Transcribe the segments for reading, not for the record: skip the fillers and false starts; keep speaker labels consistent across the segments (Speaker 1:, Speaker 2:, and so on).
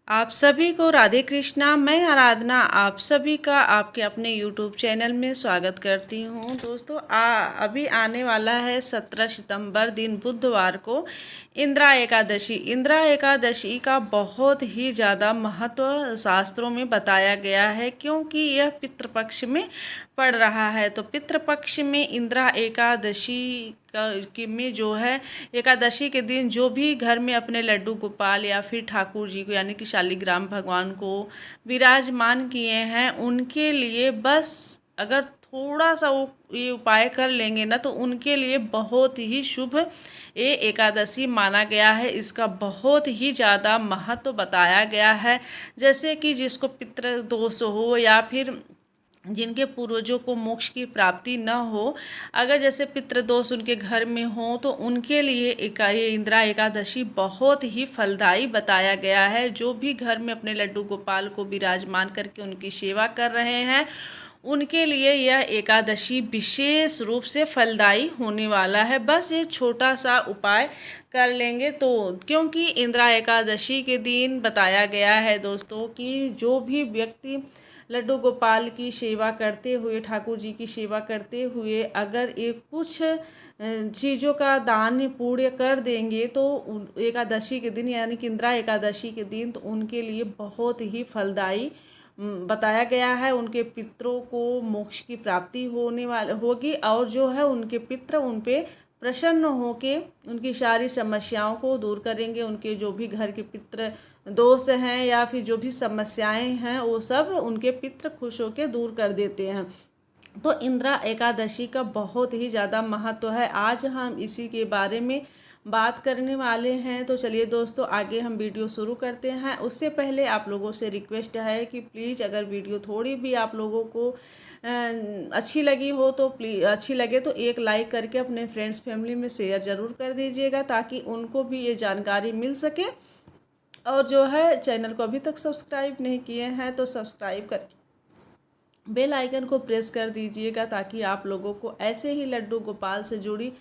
Speaker 1: आप सभी को राधे कृष्णा। मैं आराधना आप सभी का आपके अपने यूट्यूब चैनल में स्वागत करती हूँ। दोस्तों अभी आने वाला है 17 सितंबर दिन बुधवार को इंदिरा एकादशी। इंदिरा एकादशी का बहुत ही ज़्यादा महत्व शास्त्रों में बताया गया है, क्योंकि यह पितृपक्ष में पड़ रहा है। तो पितृपक्ष में इंदिरा एकादशी में जो है एकादशी के दिन जो भी घर में अपने लड्डू गोपाल या फिर ठाकुर जी को यानी कि शालिग्राम भगवान को विराजमान किए हैं, उनके लिए बस अगर थोड़ा सा वो ये उपाय कर लेंगे ना, तो उनके लिए बहुत ही शुभ ये एकादशी माना गया है। इसका बहुत ही ज़्यादा महत्व बताया गया है। जैसे कि जिसको पितृ दोष हो या फिर जिनके पूर्वजों को मोक्ष की प्राप्ति न हो, अगर जैसे पितृदोष उनके घर में हो, तो उनके लिए ये इंदिरा एकादशी बहुत ही फलदायी बताया गया है। जो भी घर में अपने लड्डू गोपाल को विराजमान करके उनकी सेवा कर रहे हैं, उनके लिए यह एकादशी विशेष रूप से फलदायी होने वाला है। बस ये छोटा सा उपाय कर लेंगे तो, क्योंकि इंदिरा एकादशी के दिन बताया गया है दोस्तों कि जो भी व्यक्ति लड्डू गोपाल की सेवा करते हुए, ठाकुर जी की सेवा करते हुए अगर एक कुछ चीज़ों का दान पुण्य कर देंगे, तो एकादशी के दिन यानी कि इंदिरा एकादशी के दिन तो उनके लिए बहुत ही फलदायी बताया गया है। उनके पितरों को मोक्ष की प्राप्ति होने वाली होगी, और जो है उनके पितर उन पे प्रसन्न होके उनकी सारी समस्याओं को दूर करेंगे। उनके जो भी घर के पितर दोष हैं या फिर जो भी समस्याएं हैं, वो सब उनके पितर खुश होकर दूर कर देते हैं। तो इंदिरा एकादशी का बहुत ही ज़्यादा महत्व है। आज हम इसी के बारे में बात करने वाले हैं। तो चलिए दोस्तों, आगे हम वीडियो शुरू करते हैं। उससे पहले आप लोगों से रिक्वेस्ट है कि प्लीज़ अगर वीडियो थोड़ी भी आप लोगों को अच्छी लगी हो तो अच्छी लगे तो एक लाइक करके अपने फ्रेंड्स फैमिली में शेयर ज़रूर कर दीजिएगा, ताकि उनको भी ये जानकारी मिल सके। और जो है चैनल को अभी तक सब्सक्राइब नहीं किए हैं तो सब्सक्राइब कर बेल आइकन को प्रेस कर दीजिएगा, ताकि आप लोगों को ऐसे ही लड्डू गोपाल से जुड़ी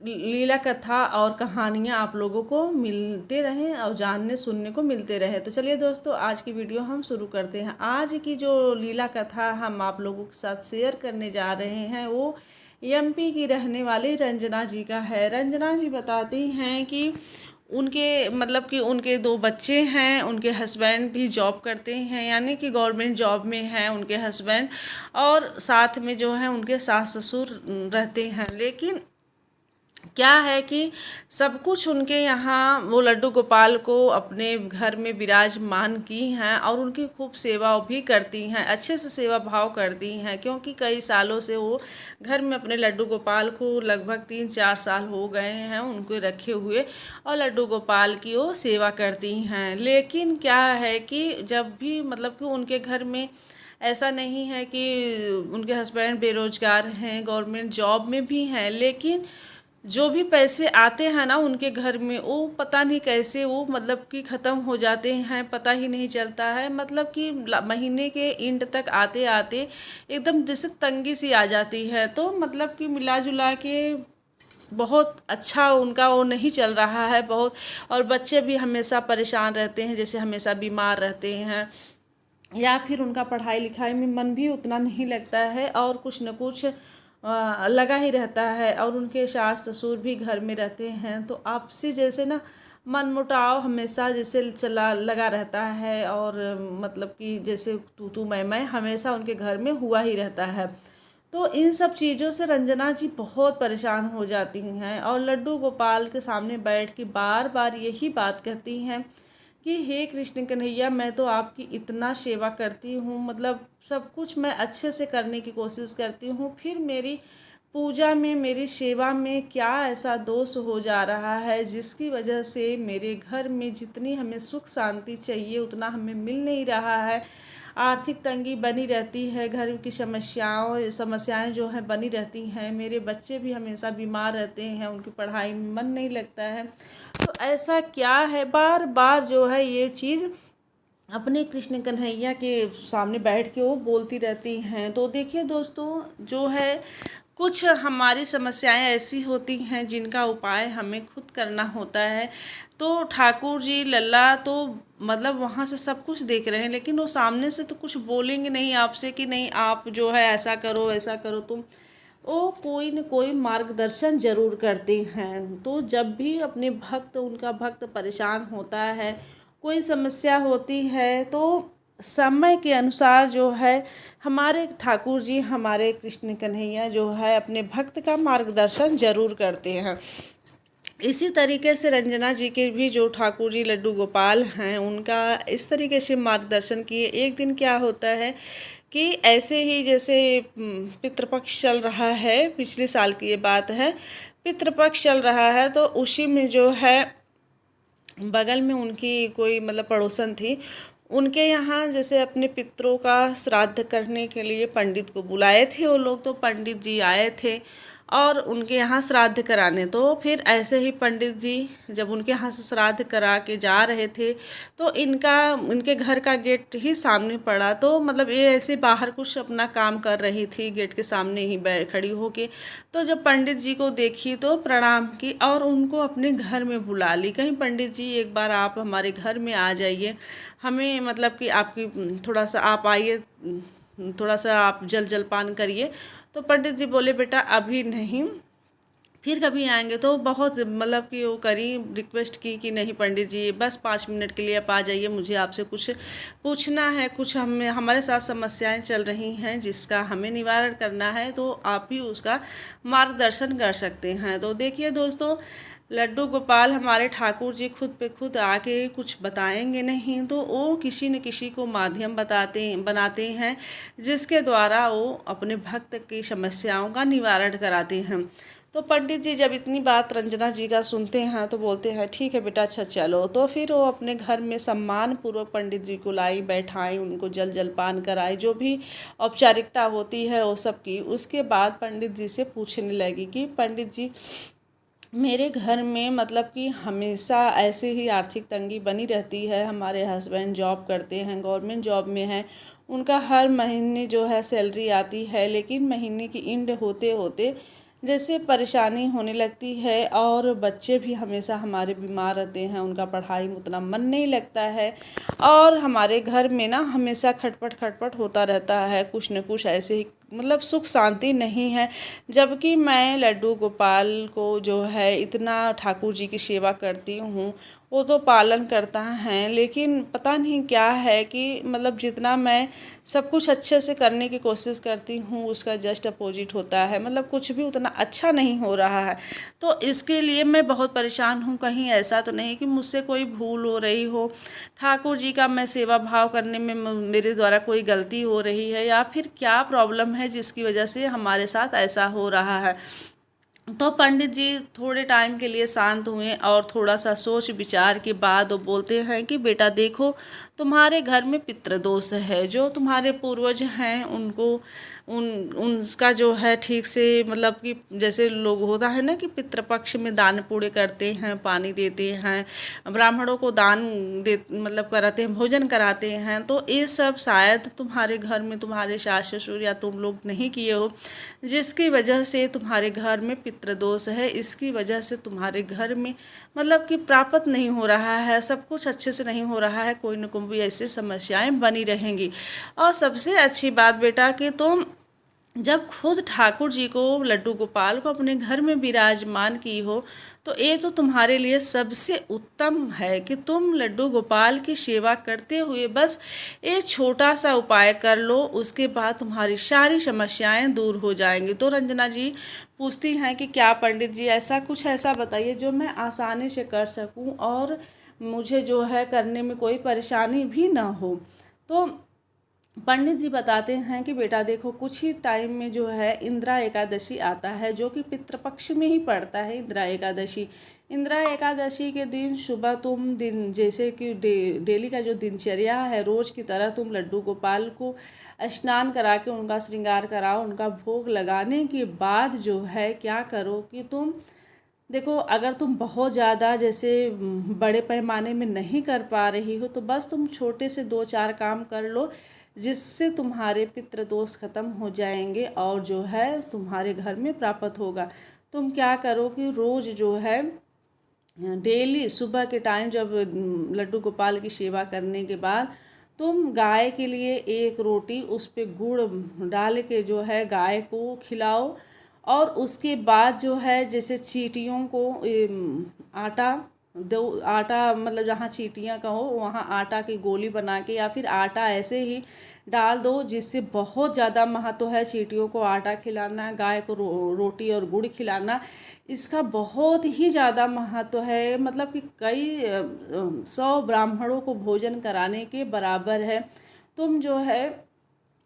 Speaker 1: लीला कथा और कहानियाँ आप लोगों को मिलते रहें और जानने सुनने को मिलते रहे। तो चलिए दोस्तों, आज की वीडियो हम शुरू करते हैं। आज की जो लीला कथा हम आप लोगों के साथ शेयर करने जा रहे हैं, वो एमपी की रहने वाली रंजना जी का है। रंजना जी बताती हैं कि उनके मतलब कि उनके दो बच्चे हैं, उनके हस्बैंड भी जॉब करते हैं, यानी कि गवर्नमेंट जॉब में हैं उनके हस्बैंड, और साथ में जो है उनके सास ससुर रहते हैं। लेकिन क्या है कि सब कुछ उनके यहाँ वो लड्डू गोपाल को अपने घर में विराजमान की हैं, और उनकी खूब सेवा भी करती हैं, अच्छे से सेवा भाव करती हैं, क्योंकि कई सालों से वो घर में अपने लड्डू गोपाल को लगभग 3-4 साल हो गए हैं उनको रखे हुए, और लड्डू गोपाल की वो सेवा करती हैं। लेकिन क्या है कि जब भी मतलब कि उनके घर में ऐसा नहीं है कि उनके हस्बैंड बेरोजगार हैं, गवर्नमेंट जॉब में भी हैं, लेकिन जो भी पैसे आते हैं ना उनके घर में, वो पता नहीं कैसे वो मतलब कि ख़त्म हो जाते हैं, पता ही नहीं चलता है। मतलब कि महीने के एंड तक आते आते एकदम जैसे तंगी सी आ जाती है। तो मतलब कि मिला जुला के बहुत अच्छा उनका वो नहीं चल रहा है बहुत। और बच्चे भी हमेशा परेशान रहते हैं, जैसे हमेशा बीमार रहते हैं, या फिर उनका पढ़ाई लिखाई में मन भी उतना नहीं लगता है, और कुछ न कुछ लगा ही रहता है। और उनके सास ससुर भी घर में रहते हैं, तो आपसी जैसे ना मनमुटाव हमेशा जैसे चला लगा रहता है, और मतलब कि जैसे तू मैं हमेशा उनके घर में हुआ ही रहता है। तो इन सब चीज़ों से रंजना जी बहुत परेशान हो जाती हैं, और लड्डू गोपाल के सामने बैठ के बार बार यही बात कहती हैं कि हे कृष्ण कन्हैया, मैं तो आपकी इतना सेवा करती हूँ, मतलब सब कुछ मैं अच्छे से करने की कोशिश करती हूँ, फिर मेरी पूजा में मेरी सेवा में क्या ऐसा दोष हो जा रहा है जिसकी वजह से मेरे घर में जितनी हमें सुख शांति चाहिए उतना हमें मिल नहीं रहा है। आर्थिक तंगी बनी रहती है, घर की समस्याएं जो हैं बनी रहती हैं, मेरे बच्चे भी हमेशा बीमार रहते हैं, उनकी पढ़ाई में मन नहीं लगता है। तो ऐसा क्या है, बार बार जो है ये चीज़ अपने कृष्ण कन्हैया के सामने बैठ के वो बोलती रहती हैं। तो देखिए दोस्तों, जो है कुछ हमारी समस्याएं ऐसी होती हैं जिनका उपाय हमें खुद करना होता है। तो ठाकुर जी लल्ला तो मतलब वहाँ से सब कुछ देख रहे हैं, लेकिन वो सामने से तो कुछ बोलेंगे नहीं आपसे कि नहीं आप जो है ऐसा करो वैसा करो तुम। वो कोई न कोई मार्गदर्शन जरूर करते हैं। तो जब भी अपने भक्त, उनका भक्त परेशान होता है, कोई समस्या होती है, तो समय के अनुसार जो है हमारे ठाकुर जी, हमारे कृष्ण कन्हैया जो है अपने भक्त का मार्गदर्शन जरूर करते हैं। इसी तरीके से रंजना जी के भी जो ठाकुर जी लड्डू गोपाल हैं, उनका इस तरीके से मार्गदर्शन किए। एक दिन क्या होता है कि ऐसे ही जैसे पितृपक्ष चल रहा है, पिछले साल की ये बात है, पितृपक्ष चल रहा है, तो उसी में जो है बगल में उनकी कोई मतलब पड़ोसन थी, उनके यहाँ जैसे अपने पितरों का श्राद्ध करने के लिए पंडित को बुलाए थे वो लोग। तो पंडित जी आए थे और उनके यहाँ श्राद्ध कराने। तो फिर ऐसे ही पंडित जी जब उनके यहाँ से श्राद्ध करा के जा रहे थे, तो इनके घर का गेट ही सामने पड़ा। तो मतलब ये ऐसे बाहर कुछ अपना काम कर रही थी, गेट के सामने ही खड़ी होके। तो जब पंडित जी को देखी तो प्रणाम की और उनको अपने घर में बुला ली। कहीं पंडित जी एक बार आप हमारे घर में आ जाइए, हमें मतलब कि आपकी थोड़ा सा आप आइए, थोड़ा सा आप जलपान करिए। तो पंडित जी बोले बेटा अभी नहीं, फिर कभी आएंगे। तो बहुत मतलब कि वो करी, रिक्वेस्ट की कि नहीं पंडित जी बस 5 मिनट के लिए आप आ जाइए, मुझे आपसे कुछ पूछना है, कुछ हमारे साथ समस्याएं चल रही हैं जिसका हमें निवारण करना है, तो आप ही उसका मार्गदर्शन कर सकते हैं। तो देखिए दोस्तों, लड्डू गोपाल हमारे ठाकुर जी खुद पे खुद आके कुछ बताएंगे नहीं, तो वो किसी न किसी को माध्यम बनाते हैं जिसके द्वारा वो अपने भक्त की समस्याओं का निवारण कराते हैं। तो पंडित जी जब इतनी बात रंजना जी का सुनते हैं तो बोलते हैं ठीक है बेटा, अच्छा चलो। तो फिर वो अपने घर में सम्मान पूर्वक पंडित जी को लाई, बैठाई, उनको जलपान कराई, जो भी औपचारिकता होती है वो सब की। उसके बाद पंडित जी से पूछने लगी कि पंडित जी मेरे घर में मतलब कि हमेशा ऐसे ही आर्थिक तंगी बनी रहती है। हमारे हस्बैंड जॉब करते हैं, गवर्नमेंट जॉब में हैं, उनका हर महीने जो है सैलरी आती है, लेकिन महीने की एंड होते होते जैसे परेशानी होने लगती है। और बच्चे भी हमेशा हमारे बीमार रहते हैं, उनका पढ़ाई में उतना मन नहीं लगता है, और हमारे घर में ना हमेशा खटपट खटपट होता रहता है, कुछ न कुछ ऐसे ही मतलब सुख शांति नहीं है। जबकि मैं लड्डू गोपाल को जो है इतना ठाकुर जी की सेवा करती हूँ, वो तो पालन करता है, लेकिन पता नहीं क्या है कि मतलब जितना मैं सब कुछ अच्छे से करने की कोशिश करती हूँ उसका जस्ट अपोजिट होता है, मतलब कुछ भी उतना अच्छा नहीं हो रहा है। तो इसके लिए मैं बहुत परेशान हूँ। कहीं ऐसा तो नहीं कि मुझसे कोई भूल हो रही हो, ठाकुर जी का मैं सेवा भाव करने में मेरे द्वारा कोई गलती हो रही है, या फिर क्या प्रॉब्लम है जिसकी वजह से हमारे साथ ऐसा हो रहा है। तो पंडित जी थोड़े टाइम के लिए शांत हुए और थोड़ा सा सोच विचार के बाद वो बोलते हैं कि बेटा देखो, तुम्हारे घर में पितृदोष है। जो तुम्हारे पूर्वज हैं उनको उनका जो है ठीक से मतलब कि जैसे लोग होता है ना कि पितृपक्ष में दान पुण्य करते हैं, पानी देते हैं, ब्राह्मणों को दान दे मतलब कराते हैं, भोजन कराते हैं। तो ये सब शायद तुम्हारे घर में तुम्हारे सास ससुर या तुम लोग नहीं किए हो, जिसकी वजह से तुम्हारे घर में पितृदोष है। इसकी वजह से तुम्हारे घर में मतलब कि प्राप्त नहीं हो रहा है, सब कुछ अच्छे से नहीं हो रहा है, कोई न कोई ऐसी समस्याएं बनी रहेंगी। और सबसे अच्छी बात बेटा कि तुम जब खुद ठाकुर जी को, लड्डू गोपाल को अपने घर में विराजमान की हो, तो ये तो तुम्हारे लिए सबसे उत्तम है कि तुम लड्डू गोपाल की सेवा करते हुए बस ये छोटा सा उपाय कर लो, उसके बाद तुम्हारी सारी समस्याएं दूर हो जाएंगी। तो रंजना जी पूछती हैं कि क्या पंडित जी ऐसा कुछ ऐसा बताइए जो मैं आसानी से कर सकूं और मुझे जो है करने में कोई परेशानी भी ना हो। तो पंडित जी बताते हैं कि बेटा देखो, कुछ ही टाइम में जो है इंदिरा एकादशी आता है, जो कि पितृपक्ष में ही पड़ता है इंदिरा एकादशी। इंदिरा एकादशी के दिन सुबह तुम दिन जैसे कि डेली का जो दिनचर्या है, रोज़ की तरह तुम लड्डू गोपाल को स्नान करा के उनका श्रृंगार कराओ। उनका भोग लगाने के बाद जो है क्या करो कि तुम देखो, अगर तुम बहुत ज़्यादा जैसे बड़े पैमाने में नहीं कर पा रही हो, तो बस तुम छोटे से 2-4 काम कर लो, जिससे तुम्हारे पितृदोष खत्म हो जाएंगे और जो है तुम्हारे घर में प्राप्त होगा। तुम क्या करो कि रोज़ जो है डेली सुबह के टाइम जब लड्डू गोपाल की सेवा करने के बाद तुम गाय के लिए एक रोटी उस पे गुड़ डाल के जो है गाय को खिलाओ। और उसके बाद जो है जैसे चींटियों को आटा दो। आटा मतलब जहाँ चींटियाँ का हो वहाँ आटा की गोली बना के या फिर आटा ऐसे ही डाल दो, जिससे बहुत ज़्यादा महत्व है चींटियों को आटा खिलाना, गाय को रोटी और गुड़ खिलाना। इसका बहुत ही ज़्यादा महत्व है, मतलब कि कई 100 ब्राह्मणों को भोजन कराने के बराबर है। तुम जो है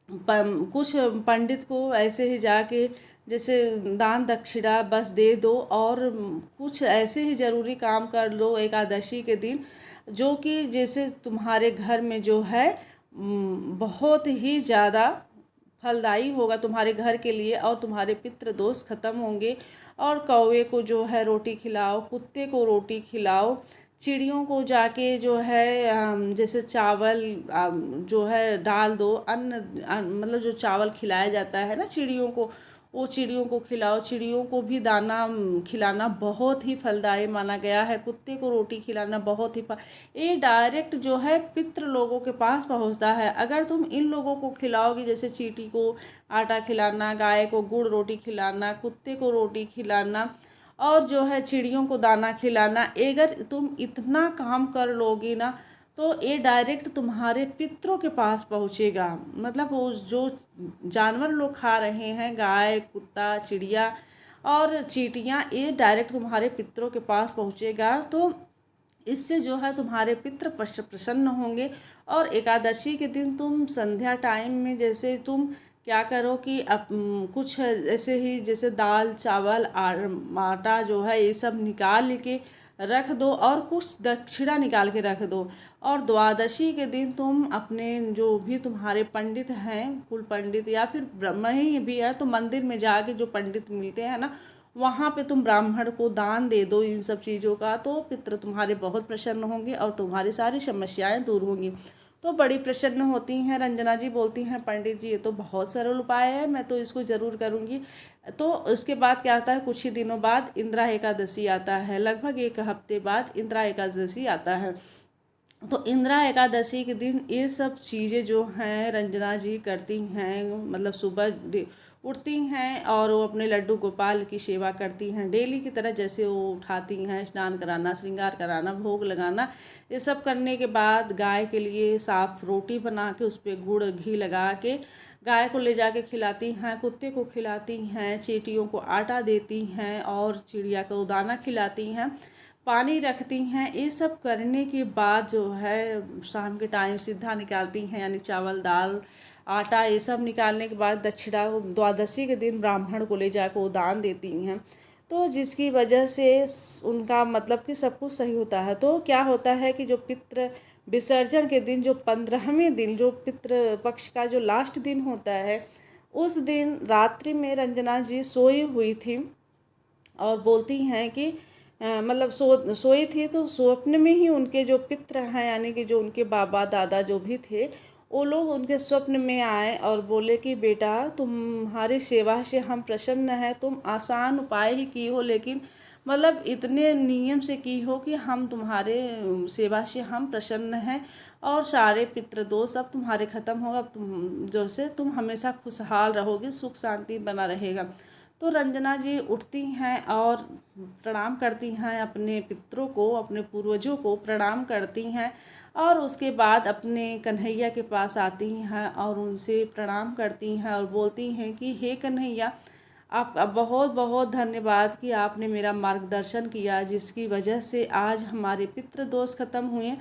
Speaker 1: कुछ पंडित को ऐसे ही जाके जैसे दान दक्षिणा बस दे दो, और कुछ ऐसे ही ज़रूरी काम कर लो एकादशी के दिन, जो कि जैसे तुम्हारे घर में जो है बहुत ही ज़्यादा फलदायी होगा तुम्हारे घर के लिए, और तुम्हारे पितृ दोष खत्म होंगे। और कौवे को जो है रोटी खिलाओ, कुत्ते को रोटी खिलाओ, चिड़ियों को जाके जो है जैसे चावल जो है डाल दो। मतलब जो चावल खिलाया जाता है ना चिड़ियों को, वो चिड़ियों को खिलाओ। चिड़ियों को भी दाना खिलाना बहुत ही फलदायी माना गया है। कुत्ते को रोटी खिलाना बहुत ही ये डायरेक्ट जो है पितृ लोगों के पास पहुंचता है। अगर तुम इन लोगों को खिलाओगी, जैसे चींटी को आटा खिलाना, गाय को गुड़ रोटी खिलाना, कुत्ते को रोटी खिलाना, और जो है चिड़ियों को दाना खिलाना, अगर तुम इतना काम कर लोगी ना तो ये डायरेक्ट तुम्हारे पितरों के पास पहुँचेगा। मतलब वो जो जानवर लोग खा रहे हैं, गाय कुत्ता चिड़िया और चींटियाँ, ये डायरेक्ट तुम्हारे पितरों के पास पहुँचेगा। तो इससे जो है तुम्हारे पितृ प्रसन्न होंगे। और एकादशी के दिन तुम संध्या टाइम में जैसे तुम क्या करो कि कुछ ऐसे ही जैसे दाल चावल आटा जो है ये सब निकाल के रख दो, और कुछ दक्षिणा निकाल के रख दो। और द्वादशी के दिन तुम अपने जो भी तुम्हारे पंडित हैं, कुल पंडित या फिर ब्रह्म ही भी है, तो मंदिर में जाके जो पंडित मिलते हैं ना, वहाँ पे तुम ब्राह्मण को दान दे दो इन सब चीज़ों का। तो पितृ तुम्हारे बहुत प्रसन्न होंगे और तुम्हारी सारी समस्याएं दूर होंगी। तो बड़ी प्रसन्न होती हैं। रंजना जी बोलती हैं पंडित जी ये तो बहुत सरल उपाय है, मैं तो इसको ज़रूर करूँगी। तो उसके बाद क्या होता है, कुछ ही दिनों बाद इंदिरा एकादशी आता है, लगभग 1 हफ्ते बाद इंदिरा एकादशी आता है। तो इंदिरा एकादशी के दिन ये सब चीज़ें जो हैं रंजना जी करती हैं, मतलब सुबह उठती हैं और वो अपने लड्डू गोपाल की सेवा करती हैं डेली की तरह। जैसे वो उठाती हैं, स्नान कराना, श्रृंगार कराना, भोग लगाना, ये सब करने के बाद गाय के लिए साफ़ रोटी बना के उस पर गुड़ घी लगा के गाय को ले जाके खिलाती हैं, कुत्ते को खिलाती हैं, चींटियों को आटा देती हैं और चिड़िया को दाना खिलाती हैं, पानी रखती हैं। ये सब करने के बाद जो है शाम के टाइम सिद्धा निकालती हैं, यानी चावल दाल आटा ये सब निकालने के बाद दक्षिणा द्वादशी के दिन ब्राह्मण को ले जाकर वो दान देती हैं। तो जिसकी वजह से उनका मतलब कि सब कुछ सही होता है। तो क्या होता है कि जो पितृ विसर्जन के दिन जो 15वें दिन जो पितृ पक्ष का जो लास्ट दिन होता है, उस दिन रात्रि में रंजना जी सोई हुई थी और बोलती हैं कि मतलब सोई थी, तो स्वप्न में ही उनके जो पितृ हैं यानी कि जो उनके बाबा दादा जो भी थे, वो लोग उनके स्वप्न में आए और बोले कि बेटा तुम्हारी सेवा से हम प्रसन्न हैं, तुम आसान उपाय ही की हो, लेकिन मतलब इतने नियम से की हो कि हम तुम्हारे सेवा से हम प्रसन्न हैं और सारे पितृदोष अब तुम्हारे ख़त्म होगा। अब तुम जैसे तुम हमेशा खुशहाल रहोगी, सुख शांति बना रहेगा। तो रंजना जी उठती हैं और प्रणाम करती हैं अपने पितरों को, अपने पूर्वजों को प्रणाम करती हैं, और उसके बाद अपने कन्हैया के पास आती हैं और उनसे प्रणाम करती हैं और बोलती हैं कि हे कन्हैया, आपका बहुत बहुत धन्यवाद कि आपने मेरा मार्गदर्शन किया, जिसकी वजह से आज हमारे पितृ दोष खत्म हुए।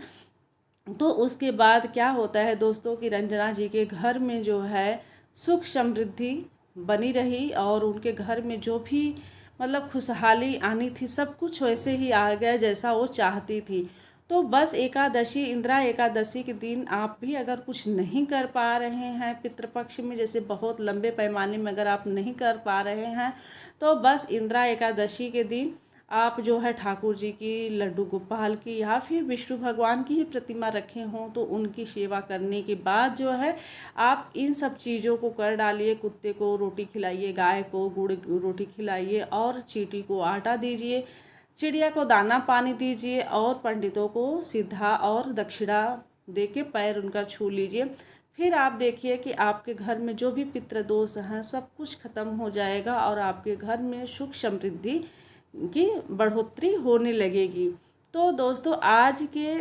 Speaker 1: तो उसके बाद क्या होता है दोस्तों कि रंजना जी के घर में जो है सुख समृद्धि बनी रही, और उनके घर में जो भी मतलब खुशहाली आनी थी सब कुछ वैसे ही आ गया जैसा वो चाहती थी। तो बस एकादशी इंदिरा एकादशी के दिन आप भी अगर कुछ नहीं कर पा रहे हैं पितृपक्ष में, जैसे बहुत लंबे पैमाने में अगर आप नहीं कर पा रहे हैं, तो बस इंदिरा एकादशी के दिन आप जो है ठाकुर जी की, लड्डू गोपाल की या फिर विष्णु भगवान की ही प्रतिमा रखे हों, तो उनकी सेवा करने के बाद जो है आप इन सब चीज़ों को कर डालिए। कुत्ते को रोटी खिलाइए, गाय को गुड़ रोटी खिलाइए और चींटी को आटा दीजिए, चिड़िया को दाना पानी दीजिए और पंडितों को सीधा और दक्षिणा दे के पैर उनका छू लीजिए। फिर आप देखिए कि आपके घर में जो भी पितृदोष हैं सब कुछ खत्म हो जाएगा और आपके घर में सुख समृद्धि की बढ़ोतरी होने लगेगी। तो दोस्तों, आज के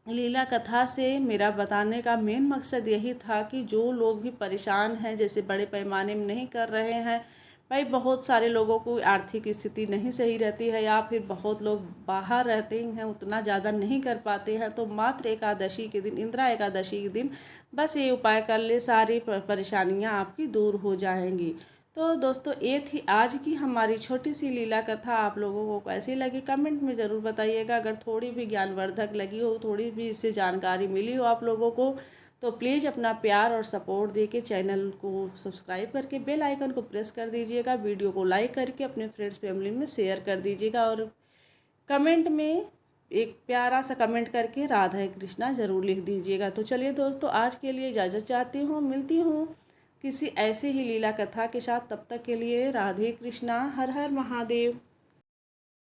Speaker 1: लीला कथा से मेरा बताने का मेन मकसद यही था कि जो लोग भी परेशान हैं, जैसे बड़े पैमाने में नहीं कर रहे हैं, भाई बहुत सारे लोगों को आर्थिक स्थिति नहीं सही रहती है या फिर बहुत लोग बाहर रहते हैं, उतना ज़्यादा नहीं कर पाते हैं, तो मात्र एकादशी के दिन, इंदिरा एकादशी के दिन बस ये उपाय कर ले, सारी परेशानियां आपकी दूर हो जाएंगी। तो दोस्तों, ये थी आज की हमारी छोटी सी लीला कथा। आप लोगों को कैसी लगी कमेंट में ज़रूर बताइएगा। अगर थोड़ी भी ज्ञानवर्धक लगी हो, थोड़ी भी इससे जानकारी मिली हो आप लोगों को, तो प्लीज़ अपना प्यार और सपोर्ट दे के चैनल को सब्सक्राइब करके बेल आइकन को प्रेस कर दीजिएगा। वीडियो को लाइक करके अपने फ्रेंड्स फैमिली में शेयर कर दीजिएगा और कमेंट में एक प्यारा सा कमेंट करके राधे कृष्णा ज़रूर लिख दीजिएगा। तो चलिए दोस्तों, आज के लिए इजाज़त चाहती हूँ। मिलती हूँ किसी ऐसे ही लीला कथा के साथ। तब तक के लिए राधे कृष्णा, हर हर महादेव।